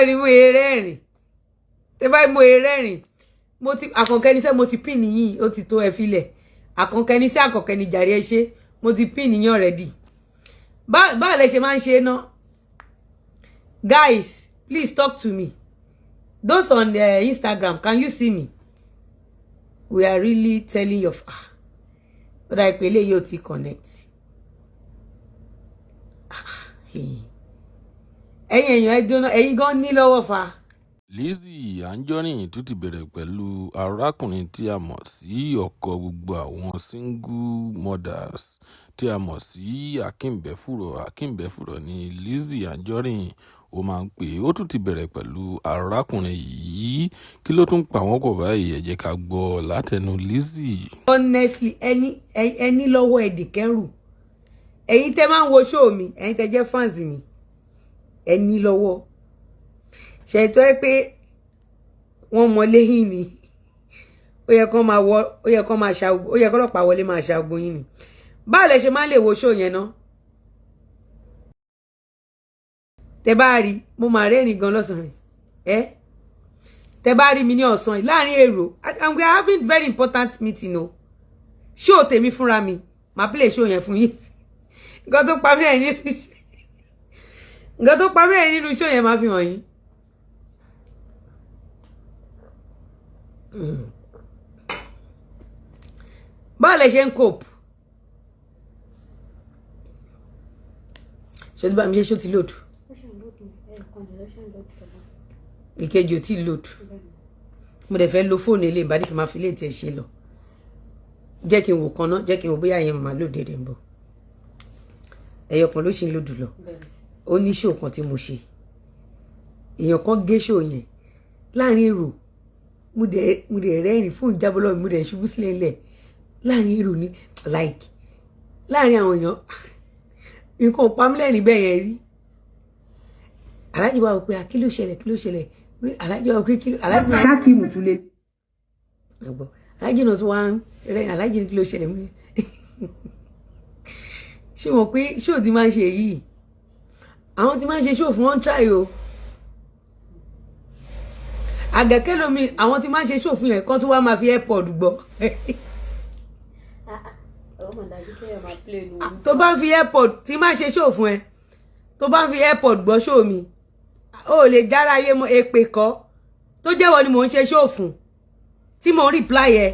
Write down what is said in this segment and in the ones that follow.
ni mo rẹ́rìn tẹ́ bá mo rẹ́rìn mo ti Àkànkẹ́ ní ṣe mo ti pin yín ó ti tó ẹ filẹ̀ Àkànkẹ́ ní ṣe Àkànkẹ́ ní jàre ẹ ṣe mo ti pin yín already bá lẹ ṣe máa ń ṣe ná guys please talk to me those on Instagram can you see me we are really telling your ó dá ìpele yóò ti connect ẹ̀yin èèyàn ẹ jóná ẹ̀yin gan ní lọ́wọ́ fa. Lizzy Anjorin tún ti bẹ̀rẹ̀ pẹ̀lú arákùnrin tí a mọ̀ sí ọkọ gbogbo àwọn single mothers tí a mọ̀ sí Akínbẹ́fùrọ̀ ní Lizzy Anjorin ó máa ń pè ó tún ti bẹ̀rẹ̀ pẹ̀lú arákùnrin yìí kí ló tún pa wọ́n pọ̀ báyìí ẹ jẹ́ ká gbọ́ látẹnu Lizzy. Honestly ẹni lọ́wọ́ ẹ̀dìkẹ́rù ẹ̀yin tẹ́ máa ń wo show mi ẹ̀yin tẹ́ jẹ́ fans mi ẹni lọ́wọ́ ṣètò ẹ pé wọ́n mọ lẹ́yìn ni ó yẹ kó lọ́pàá wọlé máa ṣàgbọ́n yín ni báwo lẹ ṣe máa ń lè wo show yẹn ná tẹ́ bá rí mo máa rẹ́rìn gan lọ́sàn-án tẹ́ bá rí mi ní ọ̀sán yìí láàrin èrò and we are having very important meeting o show tèmi fúnra mi máa play show yẹn fún yín nǹkan tó pa mí ẹ̀ nínú show yẹn máa fi hàn yín. Báwo lẹ ṣe ń cope ṣe tí bá mi ṣe ṣó ti lòdù ìkejì ò tí lòdù mo dẹ̀ fẹ́ lo fóònù ilé ìbádìí kí n máa fi léètì ẹ̀ ṣe lọ jẹ́ kí n wò kan náà jẹ́ kí n wò bóyá yẹn màá lòdì rẹ̀ ń bọ̀ ẹ̀yọ̀ kan ló ṣe ń lòdù lọ ó ní ṣó kan tí mo ṣe èèyàn kan gé ṣó yẹn láàrin èrò mo dẹ̀ rẹ́rìn fún ìjábọ́lọ́ mi mo dẹ̀ ṣubú sílẹ̀ lẹ̀ láàrin èrò ní like láàrin àwọn èèyàn nǹkan pamílẹ̀rìn bẹ́ẹ̀ yẹn rí aláàjì wa wò pé kí ló ṣẹlẹ̀ aláàjì wa wò pé kí ló aláàjì wa ṣáàkìmù tún lé aláàjì náà tún wá ń rẹ́rìn aláàjì ní kí ló ṣẹlẹ̀ mú ṣé mọ̀ pé ṣó ti máa ń ṣe yìí àwọn ti máa ń ṣe ṣó fún wọn try o àgẹ̀kẹ́ lomi àwọn ti máa ń ṣe ṣó fún yẹn kán tó wá máa fi airpod gbọ́ tó bá ń fi airpod tí máa ṣe ṣó fún ẹ tó bá ń fi airpod gbọ́ ṣó mi ó lè jára ayé mọ́ èpè kọ́ tó jẹ́wọ́ ni mò ń ṣe ṣó fún tí mò ń reply ẹ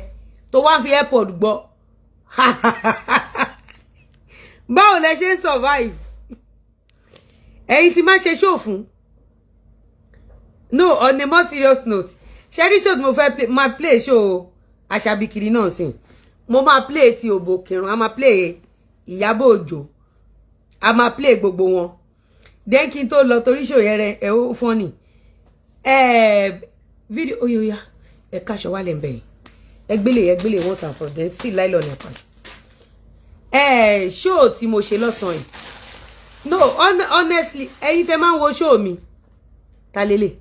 tó wá ń fi airpod gbọ́ báwo lẹ ṣe ń survive ẹ̀yin tí máa ṣe show fún no on a more serious note ṣe rí show tí mo fẹ́ máa play show Àṣàbíkiri náà sìn mo máa play ti Òbòkìrùn a máa play Ìyábọ̀ Òjó a máa play gbogbo wọn then kí n tó lọ torí show yẹn rẹ ẹ ó funny video oyoya ẹ káṣọ wálẹ̀ ń bẹ̀yìn ẹgbẹ́lẹ̀ once and for then sí láìlọ́ nípa show tí mo ṣe lọ́sàn yìí no honestly ẹ̀yin tẹ́ máa ń wo show mi ta lélẹ̀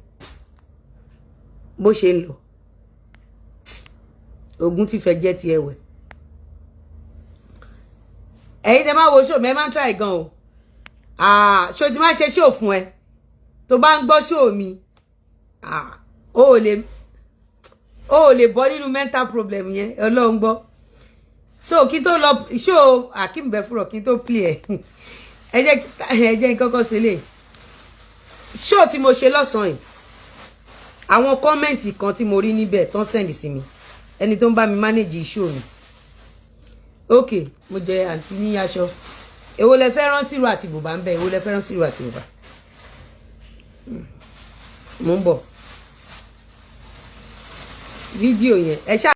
bó ṣe ń lọ ogun ti fẹ́ jẹ́ ti ẹ̀wẹ̀ ẹ̀yin tẹ́ máa wo show mi ẹ máa ń try gan o show tí máa ṣe show fún ẹ tó bá ń gbọ́ show mi o ò lè bọ́ nínú mental problem yẹn Ọlọ́run gbọ́ so kí tó lọ show Akínbẹ́fùrọ̀ kí tó play ẹ jẹ́ kọ́kọ́ sílẹ̀ show tí mo ṣe lọ́sàn yìí àwọn kọ́mẹ̀ntì kan tí mo rí níbẹ̀ tán send sí mi ẹni tó ń bá mi manage show mi ok mo jẹ àǹtí ní aṣọ èwo lẹ fẹ́ rán sírò àti bùbá ń bẹ èwo lẹ fẹ́ rán sírò àti bùbá mo ń bọ̀ fídíò yẹn ẹ ṣá